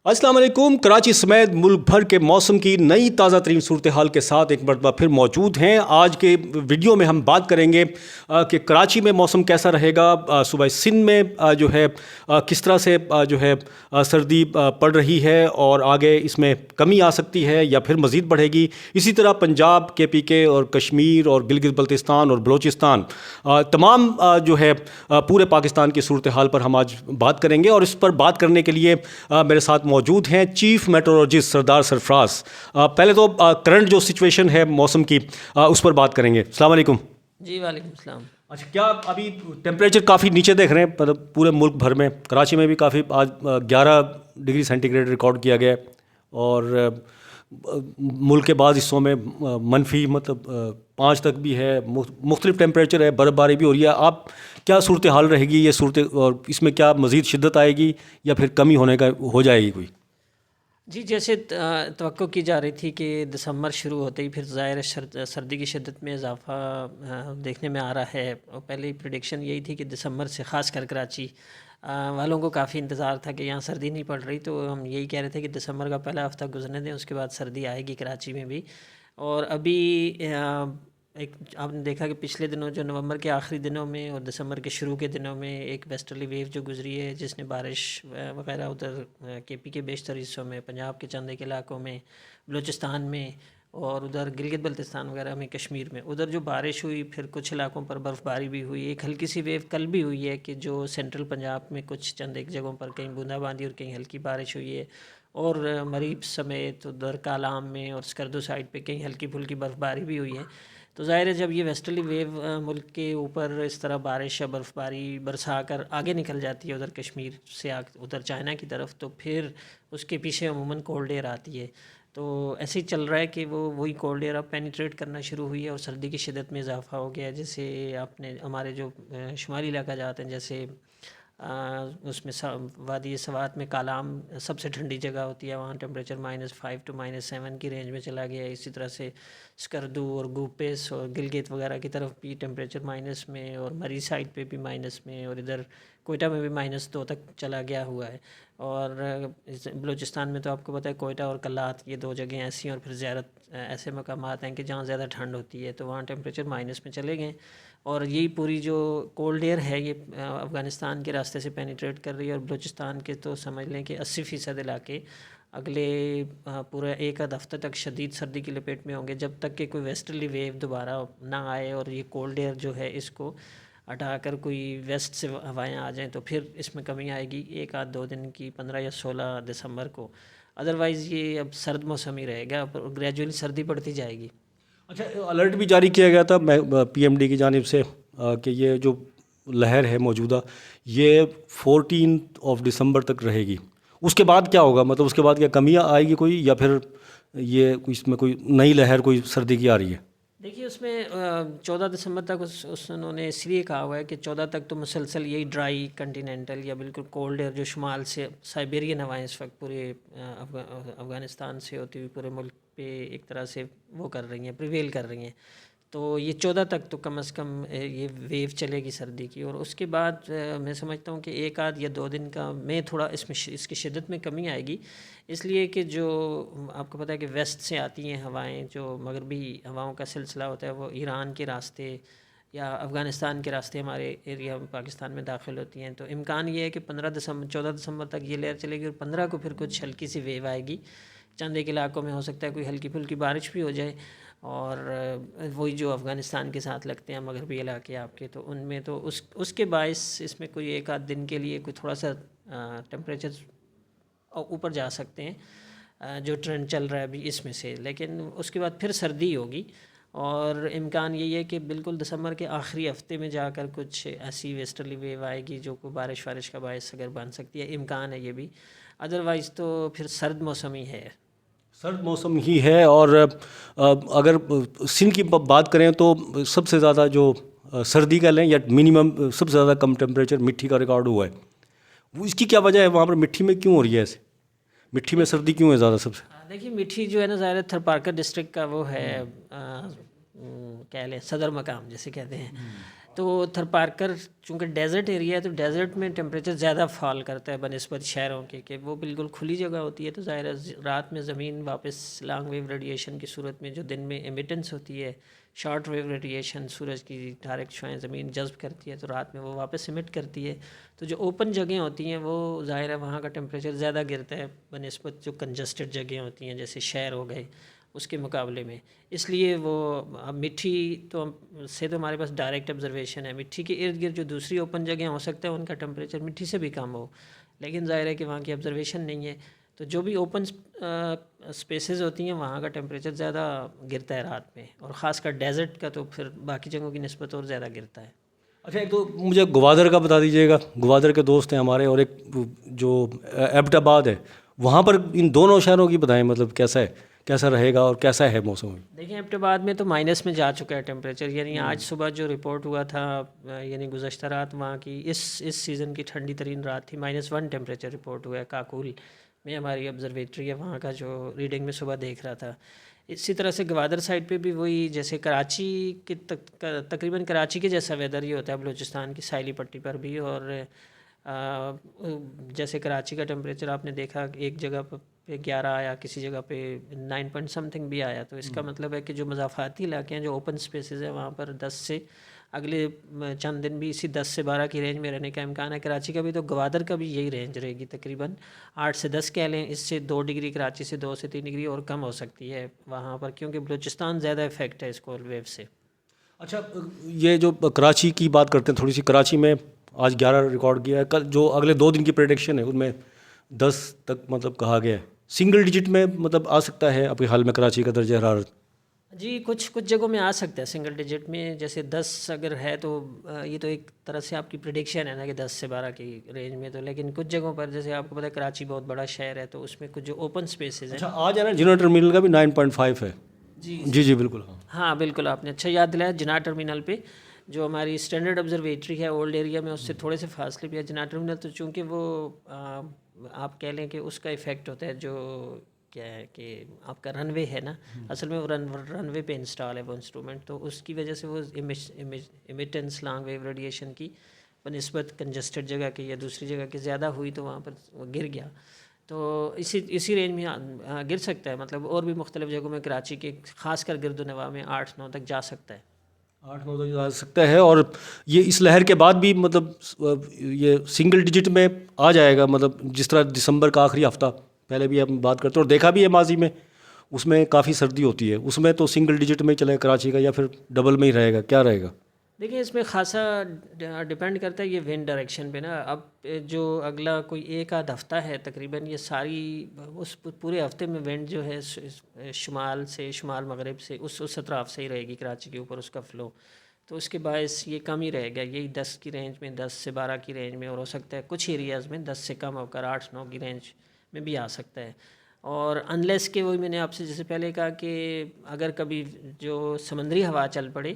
السلام علیکم. کراچی سمیت ملک بھر کے موسم کی نئی تازہ ترین صورتحال کے ساتھ ایک مرتبہ پھر موجود ہیں. آج کے ویڈیو میں ہم بات کریں گے کہ کراچی میں موسم کیسا رہے گا. صوبہ سندھ میں جو ہے کس طرح سے جو ہے سردی پڑ رہی ہے اور آگے اس میں کمی آ سکتی ہے یا پھر مزید بڑھے گی. اسی طرح پنجاب KPK اور کشمیر اور گلگت بلتستان اور بلوچستان تمام جو ہے پورے پاکستان کی صورتحال پر ہم آج بات کریں گے. اور اس پر بات کرنے کے لیے میرے ساتھ موجود ہیں چیف میٹرولوجسٹ سردار سرفراز. پہلے تو کرنٹ جو سچویشن ہے موسم کی اس پر بات کریں گے. السلام علیکم. جی وعلیکم السلام. اچھا، کیا ابھی ٹیمپریچر کافی نیچے دیکھ رہے ہیں پورے ملک بھر میں؟ کراچی میں بھی کافی آج 11 ڈگری سینٹی گریڈ ریکارڈ کیا گیا ہے اور ملک کے بعض حصوں میں منفی 5 تک بھی ہے. مختلف ٹیمپریچر ہے، برف باری بھی ہو رہی ہے. آپ کیا صورتحال رہے گی یہ اور اس میں کیا مزید شدت آئے گی یا پھر کمی ہو جائے گی کوئی؟ جی، جیسے توقع کی جا رہی تھی کہ دسمبر شروع ہوتے ہی پھر ظاہر سردی کی شدت میں اضافہ دیکھنے میں آ رہا ہے. اور پہلے پریڈکشن یہی تھی کہ دسمبر سے خاص کر کراچی والوں کو کافی انتظار تھا کہ یہاں سردی نہیں پڑ رہی، تو ہم یہی کہہ رہے تھے کہ دسمبر کا پہلا ہفتہ گزرنے دیں، اس کے بعد سردی آئے گی کراچی میں بھی. اور ابھی آپ نے دیکھا کہ پچھلے دنوں جو نومبر کے آخری دنوں میں اور دسمبر کے شروع کے دنوں میں ایک ویسٹرلی ویو جو گزری ہے جس نے بارش وغیرہ ادھر KP کے بیشتر حصوں میں، پنجاب کے چند ایک علاقوں میں، بلوچستان میں اور ادھر گلگت بلتستان وغیرہ میں، کشمیر میں ادھر جو بارش ہوئی، پھر کچھ علاقوں پر برف باری بھی ہوئی. ایک ہلکی سی ویو کل بھی ہوئی ہے کہ جو سینٹرل پنجاب میں کچھ چند ایک جگہوں پر کہیں بوندا باندی اور کہیں ہلکی بارش ہوئی ہے. اور مریب سمیت ادھر کالام میں اور اسکردو سائڈ پہ کہیں ہلکی پھلکی برف باری بھی ہوئی ہے. تو ظاہر ہے جب یہ ویسٹرلی ویو ملک کے اوپر اس طرح بارش یا برف باری برسا کر آگے نکل جاتی ہے ادھر کشمیر سے ادھر چائنا کی طرف، تو پھر اس کے پیچھے عموماً کولڈ ایئر آتی ہے. تو ایسے ہی چل رہا ہے کہ وہی کولڈ ایئر اب پینیٹریٹ کرنا شروع ہوئی ہے اور سردی کی شدت میں اضافہ ہو گیا ہے. جیسے آپ نے ہمارے جو شمالی علاقہ جاتے ہیں، جیسے اس میں وادی سوات میں کالام سب سے ٹھنڈی جگہ ہوتی ہے، وہاں ٹیمپریچر -5 to -7 کی رینج میں چلا گیا ہے. اسی طرح سے اسکردو اور گوپیس اور گلگت وغیرہ کی طرف بھی ٹیمپریچر مائنس میں، اور مری سائڈ پہ بھی مائنس میں، اور ادھر کوئٹہ میں بھی -2 تک چلا گیا ہوا ہے. اور بلوچستان میں تو آپ کو پتہ ہے کوئٹہ اور کلات یہ 2 جگہیں ایسی ہیں، اور پھر زیارت ایسے مقامات ہیں کہ جہاں زیادہ ٹھنڈ ہوتی ہے، تو وہاں ٹیمپریچر مائنس میں چلے گئے. اور یہی پوری جو کولڈ ایئر ہے یہ افغانستان کے راستے سے پینیٹریٹ کر رہی ہے. اور بلوچستان کے تو سمجھ لیں کہ 80% علاقے اگلے پورا ایک آدھ ہفتہ تک شدید سردی کی لپیٹ میں ہوں گے، جب تک کہ کوئی ویسٹرلی ویو دوبارہ نہ آئے اور یہ کولڈ ایئر جو ہے اس کو ہٹا کر کوئی ویسٹ سے ہوائیں آ جائیں، تو پھر اس میں کمی آئے گی 1-2 دن کی، 15 یا 16 دسمبر کو. ادروائز یہ اب سرد موسم ہی رہے گا، گریجولی سردی بڑھتی جائے گی. اچھا، الرٹ بھی جاری کیا گیا تھا PMD کی جانب سے کہ یہ جو لہر ہے موجودہ یہ 14 دسمبر تک رہے گی. اس کے بعد کیا ہوگا؟ مطلب اس کے بعد کیا کمی آئے گی کوئی، یا پھر یہ اس میں کوئی نئی لہر کوئی سردی کی آ رہی ہے؟ دیکھیے اس میں 14 دسمبر تک انہوں نے اس لیے کہا ہوا ہے کہ 14 تک تو مسلسل یہی ڈرائی کنٹیننٹل یا بالکل کولڈ ایئر جو شمال سے سائبیرین ہوائیں اس وقت پورے افغانستان سے ہوتی ہوئی پورے ملک پہ ایک طرح سے وہ کر رہی ہیں، پریویل کر رہی ہیں. تو یہ 14 تک تو کم از کم یہ ویو چلے گی سردی کی. اور اس کے بعد میں سمجھتا ہوں کہ 1-2 دن کا میں تھوڑا اس کی شدت میں کمی آئے گی، اس لیے کہ جو آپ کو پتہ ہے کہ ویسٹ سے آتی ہیں ہوائیں، جو مغربی ہواؤں کا سلسلہ ہوتا ہے وہ ایران کے راستے یا افغانستان کے راستے ہمارے ایریا پاکستان میں داخل ہوتی ہیں. تو امکان یہ ہے کہ 14 دسمبر تک یہ لہر چلے گی، اور 15 کو پھر کچھ ہلکی سی ویو آئے گی. چند ایک علاقوں میں ہو سکتا ہے کوئی ہلکی پھلکی بارش بھی ہو جائے، اور وہی جو افغانستان کے ساتھ لگتے ہیں مغربی علاقے آپ کے، تو ان میں تو اس کے باعث اس میں کوئی 1-2 دن کے لیے کوئی تھوڑا سا ٹیمپریچر اوپر جا سکتے ہیں جو ٹرینڈ چل رہا ہے ابھی اس میں سے. لیکن اس کے بعد پھر سردی ہوگی، اور امکان یہی ہے کہ بالکل دسمبر کے آخری ہفتے میں جا کر کچھ ایسی ویسٹرلی ویو آئے گی جو کوئی بارش کا باعث اگر بن سکتی ہے، امکان ہے یہ بھی. ادروائز تو پھر سرد موسم ہی ہے. سرد موسم ہی ہے. اور اگر سندھ کی بات کریں تو سب سے زیادہ جو سردی کا لیں یا منیمم سب سے زیادہ کم ٹیمپریچر مٹھی کا ریکارڈ ہوا ہے. وہ اس کی کیا وجہ ہے؟ وہاں پر مٹھی میں کیوں ہو رہی ہے ایسے؟ مٹھی میں سردی کیوں ہے زیادہ سب سے؟ دیکھیے مٹھی جو ہے نا ظاہر تھرپارکر ڈسٹرکٹ کا وہ ہے کہہ لیں صدر مقام جیسے کہتے ہیں. تو تھرپارکر چونکہ ڈیزرٹ ایریا ہے تو ڈیزرٹ میں ٹیمپریچر زیادہ فال کرتا ہے بنسبت شہروں کے، کہ وہ بالکل کھلی جگہ ہوتی ہے، تو ظاہر ہے رات میں زمین واپس لانگ ویو ریڈیشن کی صورت میں جو دن میں ایمیٹنس ہوتی ہے، شارٹ ویو ریڈیشن سورج کی ڈائریکٹ شعاعیں زمین جذب کرتی ہے، تو رات میں وہ واپس ایمٹ کرتی ہے. تو جو اوپن جگہیں ہوتی ہیں وہ ظاہر ہے وہاں کا ٹیمپریچر زیادہ گرتا ہے بنسبت جو کنجسٹڈ جگہیں ہوتی ہیں جیسے شہر ہو گئے اس کے مقابلے میں. اس لیے وہ اب مٹی تو ہمارے پاس ڈائریکٹ آبزرویشن ہے، مٹی کے ارد گرد جو دوسری اوپن جگہیں ہو سکتا ہے ان کا ٹیمپریچر مٹی سے بھی کم ہو، لیکن ظاہر ہے کہ وہاں کی آبزرویشن نہیں ہے. تو جو بھی اوپن اسپیسیز ہوتی ہیں وہاں کا ٹیمپریچر زیادہ گرتا ہے رات میں، اور خاص کر ڈیزرٹ کا تو پھر باقی جگہوں کی نسبت اور زیادہ گرتا ہے. اچھا، ایک تو مجھے گوادر کا بتا دیجیے گا. گوادر کے دوست ہیں ہمارے، اور ایک جو ایبٹ آباد ہے، وہاں پر ان دونوں شہروں کی بتائیں، مطلب کیسا رہے گا اور کیسا ہے موسم؟ دیکھیں ایبٹ آباد میں تو مائنس میں جا چکا ہے ٹیمپریچر، یعنی آج صبح جو رپورٹ ہوا تھا، یعنی گزشتہ رات وہاں کی اس سیزن کی ٹھنڈی ترین رات تھی، -1 ٹیمپریچر رپورٹ ہوا ہے کاکول میں، ہماری آبزرویٹری ہے وہاں کا، جو ریڈنگ میں صبح دیکھ رہا تھا. اسی طرح سے گوادر سائڈ پہ بھی وہی، جیسے کراچی کی تقریباً کراچی کے جیسا ویدر ہی ہوتا ہے بلوچستان کی ساحلی پٹی پر بھی. اور جیسے کراچی کا ٹیمپریچر آپ نے دیکھا ایک جگہ پہ 11 آیا، کسی جگہ پہ 9 پوائنٹ سم تھنگ بھی آیا. تو اس کا مطلب ہے کہ جو مضافاتی علاقے ہیں، جو اوپن سپیسز ہیں، وہاں پر 10 سے اگلے چند دن بھی اسی 10 سے 12 کی رینج میں رہنے کا امکان ہے. کراچی کا بھی، تو گوادر کا بھی یہی رینج رہے گی، تقریباً 8 سے 10 کہہ لیں. اس سے 2 ڈگری کراچی سے 2 سے 3 ڈگری اور کم ہو سکتی ہے وہاں پر، کیونکہ بلوچستان زیادہ افیکٹ ہے اس کولڈ ویو سے. اچھا، یہ جو کراچی کی بات کرتے ہیں تھوڑی سی، کراچی میں آج 11 ریکارڈ کیا ہے، کل جو اگلے 2 دن کی پریڈکشن ہے ان میں 10 تک مطلب کہا گیا ہے. سنگل ڈیجٹ میں مطلب آ سکتا ہے ابھی حال میں کراچی کا درجہ حرارت؟ جی کچھ جگہوں میں آ سکتا ہے سنگل ڈیجٹ میں، جیسے 10 اگر ہے تو یہ تو ایک طرح سے آپ کی پریڈکشن ہے نا کہ 10 سے 12 کی رینج میں. تو لیکن کچھ جگہوں پر، جیسے آپ کو پتہ ہے کراچی بہت بڑا شہر ہے، تو اس میں کچھ جو اوپن سپیسز ہیں. اچھا، آج ہے نا جنرل ٹرمینل کا بھی 9.5 ہے. جی بالکل. ہاں بالکل، آپ نے اچھا یاد دلایا. جناح ٹرمینل پہ جو ہماری اسٹینڈرڈ آبزرویٹری ہے اولڈ ایریا میں، اس سے تھوڑے سے فاصلے پہ ہے جناح ٹرمینل. تو چونکہ وہ آپ کہہ لیں کہ اس کا ایفیکٹ ہوتا ہے، جو کیا ہے کہ آپ کا رن وے ہے نا، اصل میں وہ رن وے پہ انسٹال ہے وہ انسٹرومنٹ، تو اس کی وجہ سے وہ ایمیٹنس لانگ ویو ریڈیشن کی بنسبت کنجسٹڈ جگہ کی یا دوسری جگہ کی زیادہ ہوئی، تو وہاں پر وہ گر گیا. تو اسی رینج میں گر سکتا ہے، مطلب اور بھی مختلف جگہوں میں کراچی کے خاص کر گرد و نواح میں 8-9 تک جا سکتا ہے. 8-9 تک جا سکتا ہے. اور یہ اس لہر کے بعد بھی مطلب یہ سنگل ڈیجٹ میں آ جائے گا، مطلب جس طرح دسمبر کا آخری ہفتہ پہلے بھی ہم بات کرتے ہیں اور دیکھا بھی ہے ماضی میں، اس میں کافی سردی ہوتی ہے، اس میں تو سنگل ڈیجٹ میں ہی چلے کراچی کا، یا پھر ڈبل میں ہی رہے گا، کیا رہے گا؟ دیکھیں اس میں خاصا ڈیپینڈ کرتا ہے یہ ونڈ ڈائریکشن پہ نا. اب جو اگلا کوئی ایک آدھ ہفتہ ہے تقریباً، یہ ساری اس پورے ہفتے میں ونڈ جو ہے شمال سے، شمال مغرب سے، اس اطراف سے ہی رہے گی کراچی کے اوپر اس کا فلو. تو اس کے باعث یہ کم ہی رہے گا، یہی 10 کی رینج میں، 10 سے 12 کی رینج میں، اور ہو سکتا ہے کچھ ایریاز میں 10 سے کم ہو کر 8-9 کی رینج میں بھی آ سکتا ہے. اور انلیس کہ وہی میں نے آپ سے جیسے پہلے کہا کہ اگر کبھی جو سمندری ہوا چل پڑے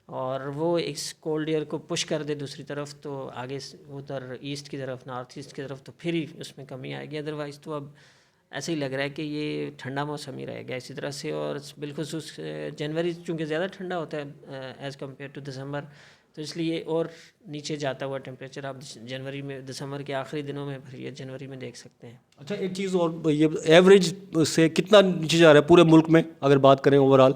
اور وہ اس کولڈ ایئر کو پش کر دے دوسری طرف، تو آگے ادھر ایسٹ کی طرف، نارتھ ایسٹ کی طرف، تو پھر ہی اس میں کمی آئے گی. ادروائز تو اب ایسے ہی لگ رہا ہے کہ یہ ٹھنڈا موسم ہی رہے گا اسی طرح سے. اور بالخصوص جنوری چونکہ زیادہ ٹھنڈا ہوتا ہے ایز کمپیئر ٹو دسمبر، تو اس لیے اور نیچے جاتا ہوا ٹیمپریچر آپ جنوری میں، دسمبر کے آخری دنوں میں، پھر یہ جنوری میں دیکھ سکتے ہیں. اچھا، ایک چیز اور، یہ ایوریج سے کتنا نیچے جا رہا ہے پورے ملک میں اگر بات کریں اوور آل،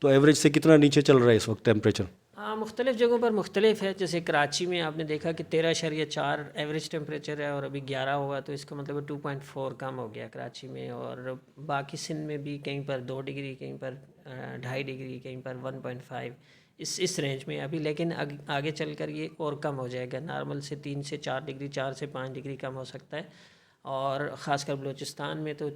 تو ایوریج سے کتنا نیچے چل رہا ہے اس وقت ٹیمپریچر؟ ہاں مختلف جگہوں پر مختلف ہے. جیسے کراچی میں آپ نے دیکھا کہ 13.4 ایوریج ٹیمپریچر ہے، اور ابھی 11 ہوا، تو اس کا مطلب 2.4 کم ہو گیا کراچی میں. اور باقی سندھ میں بھی کہیں پر 2 ڈگری، کہیں پر 2.5 ڈگری، کہیں پر 1.5 اس رینج میں ابھی. لیکن آگے چل کر یہ اور کم ہو جائے گا، نارمل سے 3 سے 4 ڈگری، 4 سے 5 ڈگری کم ہو سکتا ہے. اور خاص کر بلوچستان میں تو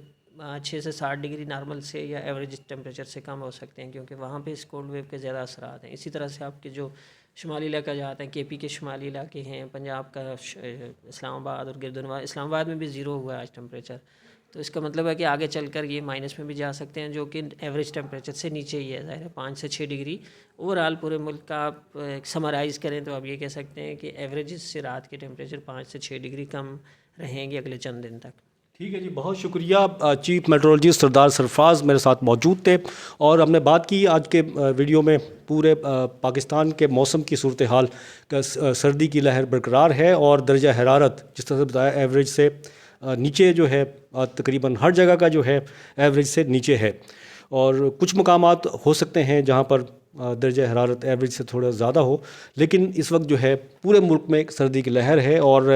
6 سے 7 ڈگری نارمل سے یا ایوریج ٹیمپریچر سے کم ہو سکتے ہیں، کیونکہ وہاں پہ اس کولڈ ویو کے زیادہ اثرات ہیں. اسی طرح سے آپ کے جو شمالی علاقہ جاتے ہیں، کے پی کے شمالی علاقے ہیں، پنجاب کا اسلام آباد اور گرد و نواح، اسلام آباد میں بھی 0 ہوا ہے آج ٹیمپریچر. تو اس کا مطلب ہے کہ آگے چل کر یہ مائنس میں بھی جا سکتے ہیں، جو کہ ایوریج ٹیمپریچر سے نیچے ہی ہے، ظاہر ہے 5 سے 6 ڈگری. اوور آل پورے ملک کا آپ سمرائز کریں تو آپ یہ کہہ سکتے ہیں کہ ایوریج سے رات کے ٹیمپریچر 5 سے 6 ڈگری کم رہیں گے اگلے چند دن تک. ٹھیک ہے جی، بہت شکریہ۔ چیف میٹرولوجسٹ سردار سرفراز میرے ساتھ موجود تھے اور ہم نے بات کی آج کے ویڈیو میں پورے پاکستان کے موسم کی صورتحال کا۔ سردی کی لہر برقرار ہے اور درجہ حرارت جس طرح سے بتایا ایوریج سے نیچے جو ہے، تقریباً ہر جگہ کا جو ہے ایوریج سے نیچے ہے، اور کچھ مقامات ہو سکتے ہیں جہاں پر درجہ حرارت ایوریج سے تھوڑا زیادہ ہو، لیکن اس وقت جو ہے پورے ملک میں ایک سردی کی لہر ہے اور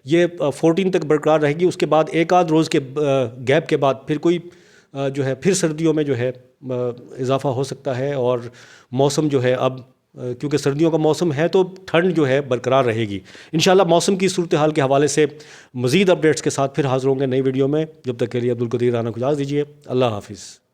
یہ 14 تک برقرار رہے گی۔ اس کے بعد ایک آدھ روز کے گیپ کے بعد پھر کوئی جو ہے پھر سردیوں میں جو ہے اضافہ ہو سکتا ہے، اور موسم جو ہے اب کیونکہ سردیوں کا موسم ہے تو ٹھنڈ جو ہے برقرار رہے گی۔ انشاءاللہ موسم کی صورتحال کے حوالے سے مزید اپڈیٹس کے ساتھ پھر حاضر ہوں گے نئی ویڈیو میں۔ جب تک کے لیے عبدالقدیر رانا کو اجازت دیجیے۔ اللہ حافظ۔